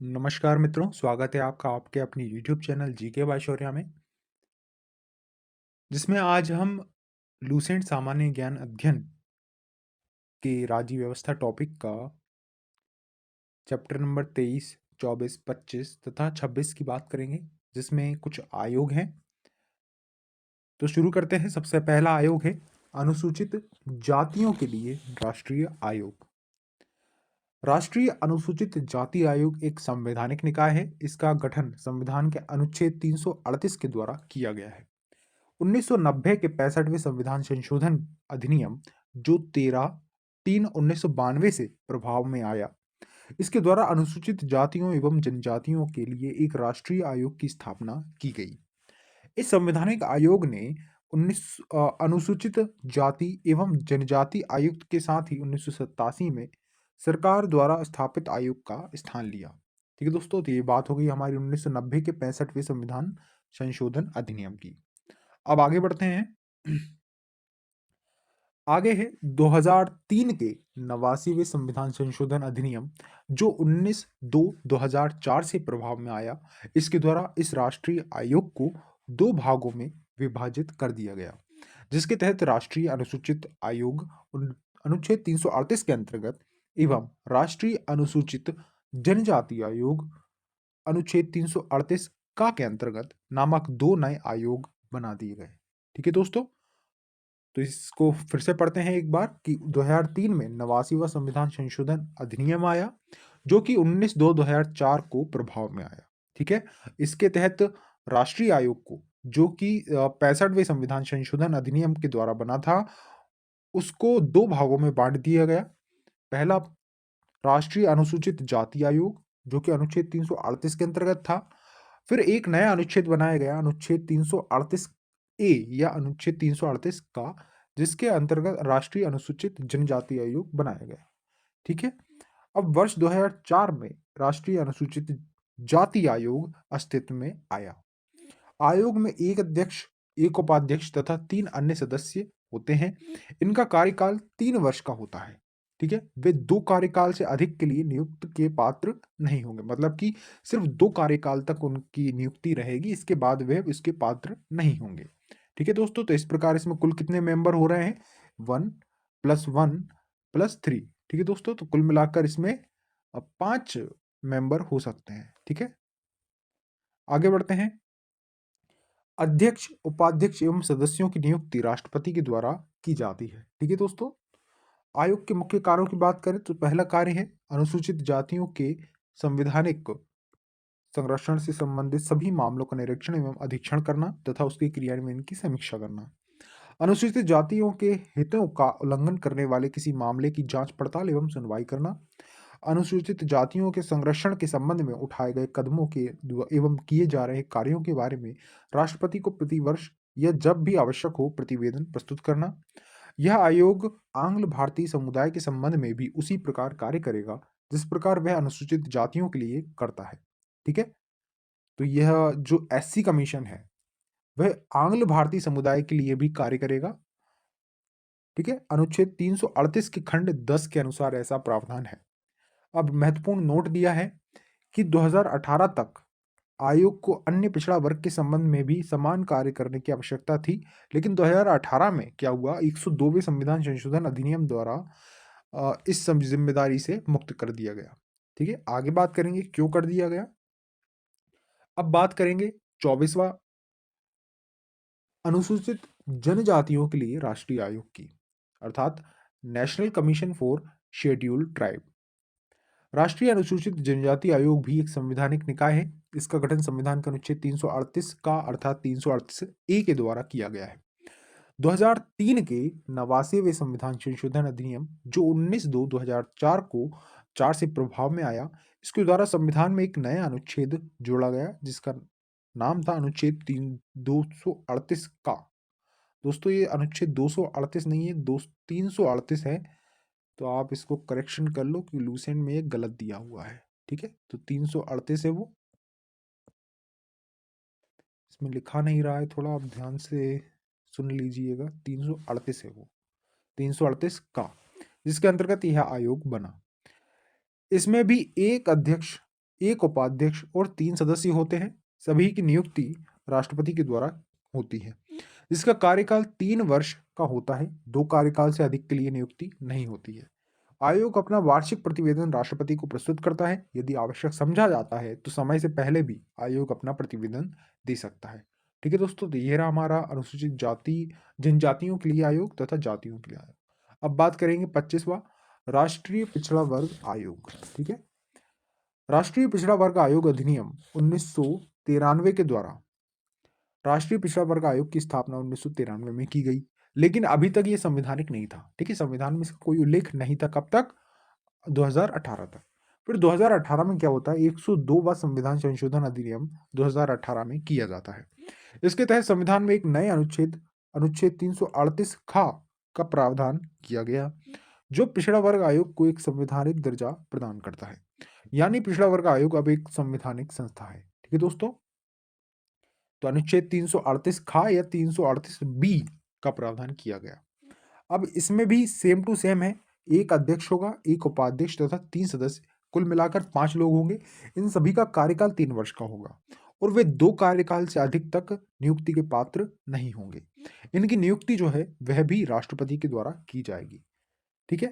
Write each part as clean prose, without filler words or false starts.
नमस्कार मित्रों, स्वागत है आपका आपके अपनी YouTube channel GK by Shaurya में, जिसमें आज हम लूसेंट सामान्य ज्ञान अध्ययन के राज्य व्यवस्था टॉपिक का चैप्टर नंबर 23, 24, 25 तथा 26 की बात करेंगे, जिसमें कुछ आयोग हैं। तो शुरू करते हैं। सबसे पहला आयोग है अनुसूचित जातियों के लिए राष्ट्रीय आयोग। राष्ट्रीय अनुसूचित जाति आयोग एक संवैधानिक निकाय है। इसका गठन संविधान के अनुच्छेद 338 के द्वारा किया गया है। 1990 के 65वें संविधान संशोधन अधिनियम, जो 13/3/1992 से प्रभाव में आया, इसके द्वारा अनुसूचित जातियों एवं जनजातियों के लिए एक राष्ट्रीय आयोग की स्थापना की गई। इस संवैधानिक आयोग ने अनुसूचित जाति एवं जनजाति आयुक्त के साथ ही 1987 में सरकार द्वारा स्थापित आयोग का स्थान लिया। ठीक है दोस्तों, तो ये बात हो गई हमारी 1990 के 65वें संविधान संशोधन अधिनियम की। अब आगे बढ़ते हैं। आगे है 2003 के 89वें संविधान संशोधन अधिनियम, जो 19/2/2004 से प्रभाव में आया। इसके द्वारा इस राष्ट्रीय आयोग को दो भागों में विभाजित कर दिया गया, जिसके तहत राष्ट्रीय अनुसूचित आयोग अनुच्छेद 338 के अंतर्गत एवं राष्ट्रीय अनुसूचित जनजाति आयोग अनुच्छेद 338 का के अंतर्गत नामक दो नए आयोग बना दिए गए। ठीक है दोस्तों, तो इसको फिर से पढ़ते हैं एक बार कि 2003 में 89वां संविधान संशोधन अधिनियम आया, जो कि 19/2/2004 को प्रभाव में आया। ठीक है, इसके तहत राष्ट्रीय आयोग को, जो कि 65वें संविधान संशोधन अधिनियम के द्वारा बना था, उसको दो भागों में बांट दिया गया। पहला राष्ट्रीय अनुसूचित जाति आयोग, जो कि अनुच्छेद 338 के अंतर्गत था। फिर एक नया अनुच्छेद बनाया गया, अनुच्छेद 338 ए या अनुच्छेद 338 का, जिसके अंतर्गत राष्ट्रीय अनुसूचित जनजाति आयोग बनाया गया। ठीक है, अब वर्ष 2004 में राष्ट्रीय अनुसूचित जाति आयोग अस्तित्व में आया। आयोग में एक अध्यक्ष, एक उपाध्यक्ष तथा 3 अन्य सदस्य होते हैं। इनका कार्यकाल 3 वर्ष का होता है। ठीक है, वे 2 कार्यकाल से अधिक के लिए नियुक्त के पात्र नहीं होंगे, मतलब कि सिर्फ 2 कार्यकाल तक उनकी नियुक्ति रहेगी, इसके बाद वे इसके पात्र नहीं होंगे। ठीक है दोस्तों, तो इस प्रकार इसमें कुल कितने मेंबर हो रहे हैं? 1 + 1 + 3। ठीक है दोस्तों, तो कुल मिलाकर इसमें 5 मेंबर हो सकते हैं। ठीक है, आगे बढ़ते हैं। अध्यक्ष, उपाध्यक्ष एवं सदस्यों की नियुक्ति राष्ट्रपति के द्वारा की जाती है। ठीक है दोस्तों, आयोग के मुख्य कार्यों की बात करें तो पहला कार्य है अनुसूचित जातियों के संवैधानिक संरक्षण से संबंधित सभी मामलों का निरीक्षण एवं अधीक्षण करना तथा उसके क्रियान्वयन की समीक्षा करना। अनुसूचित जातियों के हितों का उल्लंघन करने वाले किसी मामले की जांच पड़ताल एवं सुनवाई करना। अनुसूचित जातियों के संरक्षण के संबंध में उठाए गए कदमों के एवं किए जा रहे कार्यों के बारे में राष्ट्रपति को प्रतिवर्ष या जब भी आवश्यक हो प्रतिवेदन प्रस्तुत करना। यह आयोग आंग्ल भारतीय समुदाय के संबंध में भी उसी प्रकार कार्य करेगा जिस प्रकार वह अनुसूचित जातियों के लिए करता है। ठीक है, तो यह जो एससी कमीशन है, वह आंग्ल भारतीय समुदाय के लिए भी कार्य करेगा। ठीक है, अनुच्छेद 338 के खंड 10 के अनुसार ऐसा प्रावधान है। अब महत्वपूर्ण नोट दिया है कि 2018 तक आयोग को अन्य पिछड़ा वर्ग के संबंध में भी समान कार्य करने की आवश्यकता थी, लेकिन 2018 में क्या हुआ, 102वें संविधान संशोधन अधिनियम द्वारा इस जिम्मेदारी से मुक्त कर दिया गया। ठीक है, आगे बात करेंगे क्यों कर दिया गया। अब बात करेंगे 24वां अनुसूचित जनजातियों के लिए राष्ट्रीय आयोग की, अर्थात national commission for scheduled tribe. राष्ट्रीय अनुसूचित जनजाति आयोग भी एक संवैधानिक निकाय है। इसका गठन संविधान के अनुच्छेद 338 का अर्थात 338 ए के द्वारा किया गया है। 2003 के 89वें संविधान संशोधन अधिनियम, जो 19/2/2004 को 4 से प्रभाव में आया, इसके द्वारा संविधान में एक नया अनुच्छेद जोड़ा गया, जिसका नाम था अनुच्छेद 238 का। दोस्तों, ये अनुच्छेद 238 नहीं है, 338 है। तो आप इसको करेक्शन कर लो कि लूसेंट में ये गलत दिया हुआ है। ठीक है, तो 338 है वो, इसमें लिखा नहीं रहा है, थोड़ा आप ध्यान से सुन लीजिएगा। 338 है वो, 338 का, जिसके अंतर्गत यह आयोग बना। इसमें भी एक अध्यक्ष, एक उपाध्यक्ष और 3 सदस्य होते हैं। सभी की नियुक्ति राष्ट्रपति के द्वारा होती है। इसका कार्यकाल 3 वर्ष का होता है। 2 कार्यकाल से अधिक के लिए नियुक्ति नहीं होती है। आयोग अपना वार्षिक प्रतिवेदन राष्ट्रपति को प्रस्तुत करता है। यदि आवश्यक समझा जाता है तो समय से पहले भी आयोग अपना प्रतिवेदन दे सकता है। ठीक है दोस्तों, तो ये रहा हमारा अनुसूचित जाति जनजातियों के लिए आयोग तथा जातियों के लिए आयोग। अब बात करेंगे 25वां राष्ट्रीय पिछड़ा वर्ग आयोग। ठीक है, राष्ट्रीय पिछड़ा वर्ग आयोग अधिनियम 1993 के द्वारा राष्ट्रीय पिछड़ा वर्ग आयोग की स्थापना 1993 में की गई, लेकिन अभी तक ये संवैधानिक नहीं था। ठीक है, संविधान में इसका कोई उल्लेख नहीं था। कब तक? 2018 तक। फिर 2018 में क्या होता है, 102वां संविधान संशोधन अधिनियम 2018 में किया जाता है। इसके तहत संविधान में एक नए अनुच्छेद अनुच्छेद 338 खा का प्रावधान किया गया, जो पिछड़ा वर्ग आयोग को एक संवैधानिक दर्जा प्रदान करता है। यानी पिछड़ा वर्ग आयोग अब एक संवैधानिक संस्था है। ठीक है दोस्तों, तो अनुच्छेद 338 खा या 338 बी का प्रावधान किया गया। अब इसमें भी सेम टू सेम है। एक अध्यक्ष होगा, एक उपाध्यक्ष तथा 3 सदस्य, कुल मिलाकर 5 लोग होंगे। इन सभी का कार्यकाल 3 वर्ष का होगा और वे 2 कार्यकाल से अधिक तक नियुक्ति के पात्र नहीं होंगे। इनकी नियुक्ति जो है वह भी राष्ट्रपति के द्वारा की जाएगी। ठीक है,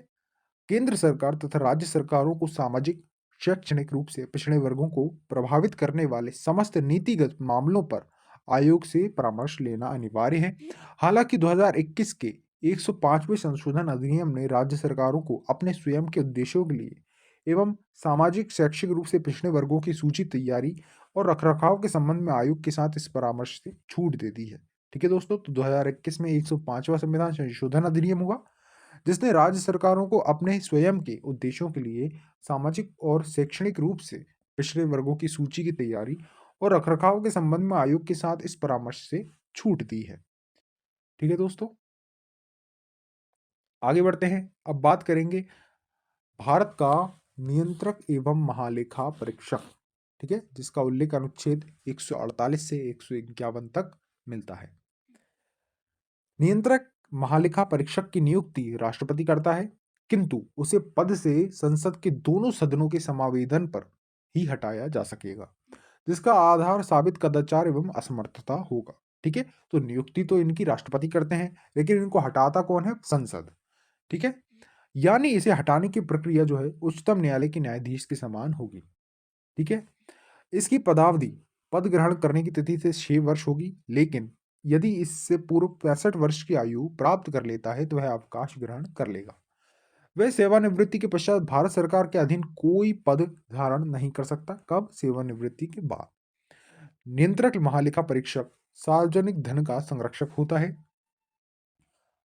केंद्र सरकार तथा राज्य सरकारों को सामाजिक शैक्षणिक रूप से पिछड़े वर्गों को प्रभावित करने वाले समस्त नीतिगत मामलों पर आयोग से परामर्श लेना अनिवार्य है। हालांकि 2021 के 105वें संशोधन अधिनियम ने राज्य सरकारों को अपने स्वयं के उद्देश्यों के लिए एवं सामाजिक शैक्षिक रूप से पिछड़े वर्गों की सूची तैयारी और रखरखाव के संबंध में आयोग के साथ इस परामर्श से छूट दे दी है। ठीक है दोस्तों, तो 2021 में 105वां संविधान संशोधन अधिनियम हुआ, जिसने राज्य सरकारों को अपने स्वयं के उद्देश्यों के लिए सामाजिक और शैक्षणिक रूप से पिछड़े वर्गों की सूची की तैयारी और रखरखाव के संबंध में आयोग के साथ इस परामर्श से छूट दी है। ठीक है दोस्तों, आगे बढ़ते हैं। अब बात करेंगे भारत का नियंत्रक एवं महालेखा परीक्षक। ठीक है, जिसका उल्लेख अनुच्छेद 148 से 151 तक मिलता है। नियंत्रक महालेखा परीक्षक की नियुक्ति राष्ट्रपति करता है, किंतु उसे पद से संसद के दोनों सदनों के समावेदन पर ही हटाया जा सकेगा, जिसका आधार साबित कदाचार एवं असमर्थता होगा। ठीक है, तो नियुक्ति तो इनकी राष्ट्रपति करते हैं, लेकिन इनको हटाता कौन है? संसद। ठीक है, यानी इसे हटाने की प्रक्रिया जो है उच्चतम न्यायालय के न्यायाधीश के समान होगी। ठीक है, इसकी पदावधि पद ग्रहण करने की तिथि से 6 वर्ष होगी, लेकिन यदि इससे पूर्व 65 वर्ष की आयु प्राप्त कर लेता है तो वह अवकाश ग्रहण कर लेगा। वह सेवानिवृत्ति के पश्चात भारत सरकार के अधीन कोई पद धारण नहीं कर सकता। कब? सेवानिवृत्ति के बाद। नियंत्रक महालेखा परीक्षक सार्वजनिक धन का संरक्षक होता है।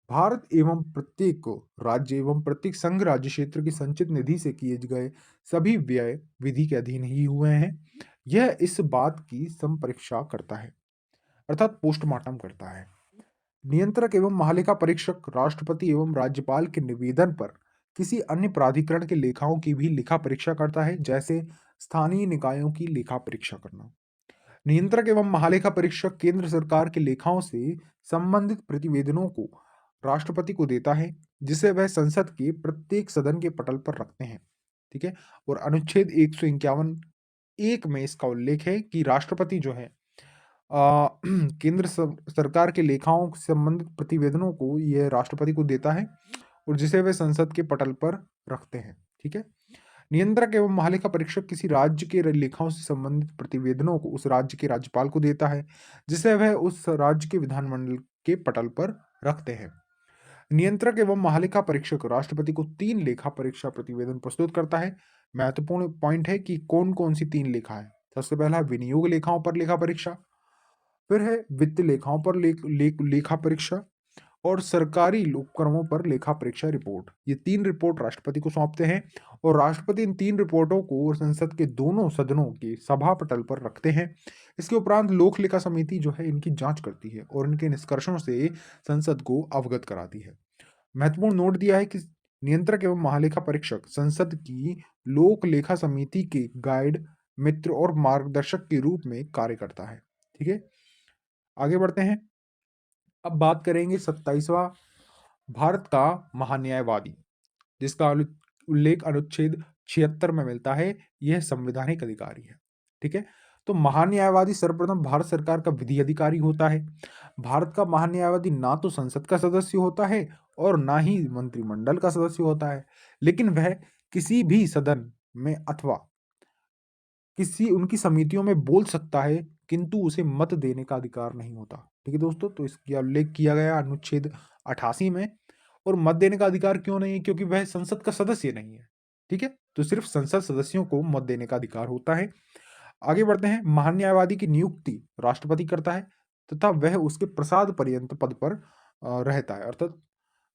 भारत एवं प्रत्येक राज्य एवं प्रत्येक संघ राज्य क्षेत्र की संचित निधि से किए गए सभी व्यय विधि के अधीन ही हुए हैं। यह इस बात की संपरीक्षा करता है, अर्थात पोस्टमार्टम करता है। नियंत्रक एवं महालेखा परीक्षक राष्ट्रपति एवं राज्यपाल के निवेदन पर किसी अन्य प्राधिकरण के लेखाओं की भी लेखा परीक्षा करता है, जैसे स्थानीय निकायों की लेखा परीक्षा करना। नियंत्रक एवं महालेखा परीक्षक केंद्र सरकार के लेखाओं से संबंधित प्रतिवेदनों को राष्ट्रपति को देता है, जिसे वह संसद के प्रत्येक सदन के पटल पर रखते हैं। ठीक है, और अनुच्छेद 151(1) में इसका उल्लेख है कि राष्ट्रपति जो है केंद्र सरकार के लेखाओं से संबंधित प्रतिवेदनों को यह राष्ट्रपति को देता है और जिसे वे संसद के पटल पर रखते हैं। ठीक है, नियंत्रक एवं महालेखा परीक्षक किसी राज्य के लेखाओं से संबंधित प्रतिवेदनों को उस राज्य के राज्यपाल को देता है, जिसे वह उस राज्य के विधानमंडल के पटल पर रखते हैं। नियंत्रक एवं महालेखा परीक्षक राष्ट्रपति को 3 लेखा परीक्षा प्रतिवेदन प्रस्तुत करता है। महत्वपूर्ण पॉइंट है कि कौन कौन सी 3 लेखा है। सबसे पहला विनियोग लेखाओं पर लेखा परीक्षा, फिर है वित्त लेखाओं पर लेखा परीक्षा और सरकारी उपक्रमों पर लेखा परीक्षा रिपोर्ट। ये 3 रिपोर्ट राष्ट्रपति को सौंपते हैं और राष्ट्रपति इन 3 रिपोर्टों को संसद के दोनों सदनों के सभा पटल पर रखते हैं। इसके उपरांत लोक लेखा समिति जो है इनकी जांच करती है और इनके निष्कर्षों से संसद को अवगत कराती है। महत्वपूर्ण नोट दिया है कि नियंत्रक एवं महालेखा परीक्षक संसद की लोक लेखा समिति के गाइड, मित्र और मार्गदर्शक के रूप में कार्य करता है। ठीक है, आगे बढ़ते हैं। अब बात करेंगे 27वां भारत का महान्यायवादी, जिसका उल्लेख अनुच्छेद 76 में मिलता है। यह संवैधानिक अधिकारी है। ठीक है? तो महान्यायवादी सर्वप्रथम भारत सरकार का विधि अधिकारी होता है। भारत का महान्यायवादी ना तो संसद का सदस्य होता है और ना ही मंत्रिमंडल का सदस्य होता है, लेकिन वह किसी भी सदन में अथवा किसी उनकी समितियों में बोल सकता है, किंतु उसे मत देने का अधिकार नहीं होता। ठीक है दोस्तों? तो इसका उल्लेख किया गया अनुच्छेद 88 में। और मत देने का अधिकार क्यों नहीं है? क्योंकि वह संसद का सदस्य नहीं है। ठीक है? तो सिर्फ संसद सदस्यों को मत देने का अधिकार होता है। आगे बढ़ते हैं। महान्यायवादी की नियुक्ति राष्ट्रपति करता है तथा वह उसके प्रसाद पर्यंत पद पर रहता है। अर्थात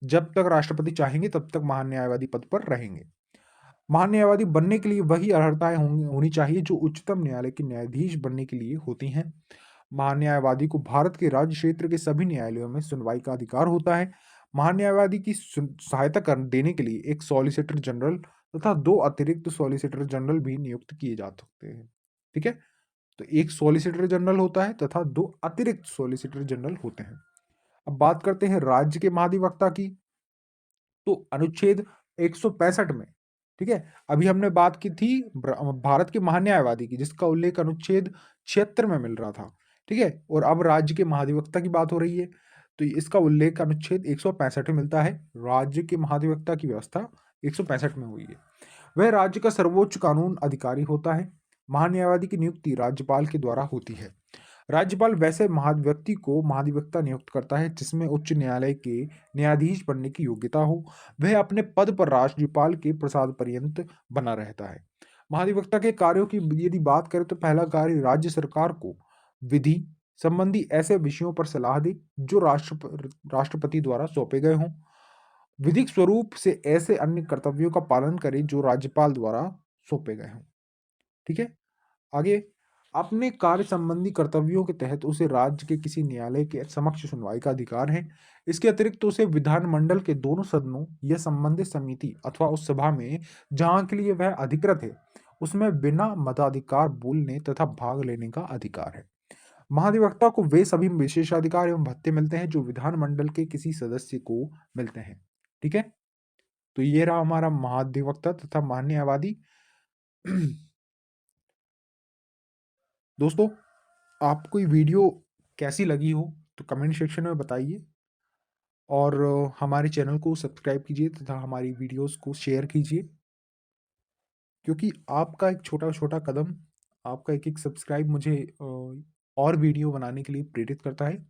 जब तक राष्ट्रपति चाहेंगे तब तक महान्यायवादी पद पर रहेंगे। महान्यायवादी बनने के लिए वही अर्हताएं होनी चाहिए जो उच्चतम न्यायालय के न्यायाधीश बनने के लिए होती हैं। महान्यायवादी को भारत के राज्य क्षेत्र के सभी न्यायालयों में सुनवाई का अधिकार होता है। महान्यायवादी की सहायता देने के लिए एक सॉलिसिटर जनरल तथा 2 अतिरिक्त सॉलिसिटर जनरल भी नियुक्त किए जा सकते हैं। ठीक है? तो एक सॉलिसिटर जनरल होता है तथा 2 अतिरिक्त सॉलिसिटर जनरल होते हैं। अब बात करते हैं राज्य के महाधिवक्ता की। तो अनुच्छेद 165 में, ठीक है, अभी हमने बात की थी भारत के महान्यायवादी की, जिसका उल्लेख अनुच्छेद 76 में मिल रहा था। ठीक है? और अब राज्य के महाधिवक्ता की बात हो रही है, तो इसका उल्लेख अनुच्छेद 165 में मिलता है। राज्य के महाधिवक्ता की व्यवस्था 165 में हुई है। वह राज्य का सर्वोच्च कानून अधिकारी होता है। महान्यायवादी की नियुक्ति राज्यपाल के द्वारा होती है। राज्यपाल वैसे व्यक्ति को महाधिवक्ता नियुक्त करता है जिसमें उच्च न्यायालय के न्यायाधीश बनने की योग्यता हो। वह अपने पद पर राज्यपाल के प्रसाद पर्यंत बना रहता है। महाधिवक्ता के कार्यों की यदि बात करें तो पहला कार्य राज्य सरकार को विधि संबंधी ऐसे विषयों पर सलाह दे जो राष्ट्रपति द्वारा सौंपे गए हों। विधिक स्वरूप से ऐसे अन्य कर्तव्यों का पालन करे जो राज्यपाल द्वारा सौंपे गए हों। ठीक है? आगे, अपने कार्य संबंधी कर्तव्यों के तहत उसे राज्य के किसी न्यायालय के समक्ष सुनवाई का अधिकार है। इसके अतिरिक्त उसे विधानमंडल के दोनों सदनों या संबंधित समिति अथवा उस सभा में जहाँ के लिए वह अधिकृत है, उसमें बिना मताधिकार बोलने तथा भाग लेने का अधिकार है। महाधिवक्ता को वे सभी विशेषाधिकार एवं भत्ते मिलते हैं जो विधानमंडल के किसी सदस्य को मिलते हैं। ठीक है? तो ये रहा हमारा महाधिवक्ता तथा महान्यायवादी। दोस्तों, आपको ये वीडियो कैसी लगी हो तो कमेंट सेक्शन में बताइए और हमारे चैनल को सब्सक्राइब कीजिए तथा हमारी वीडियोस को शेयर कीजिए, क्योंकि आपका एक छोटा-छोटा कदम, आपका एक-एक सब्सक्राइब मुझे और वीडियो बनाने के लिए प्रेरित करता है।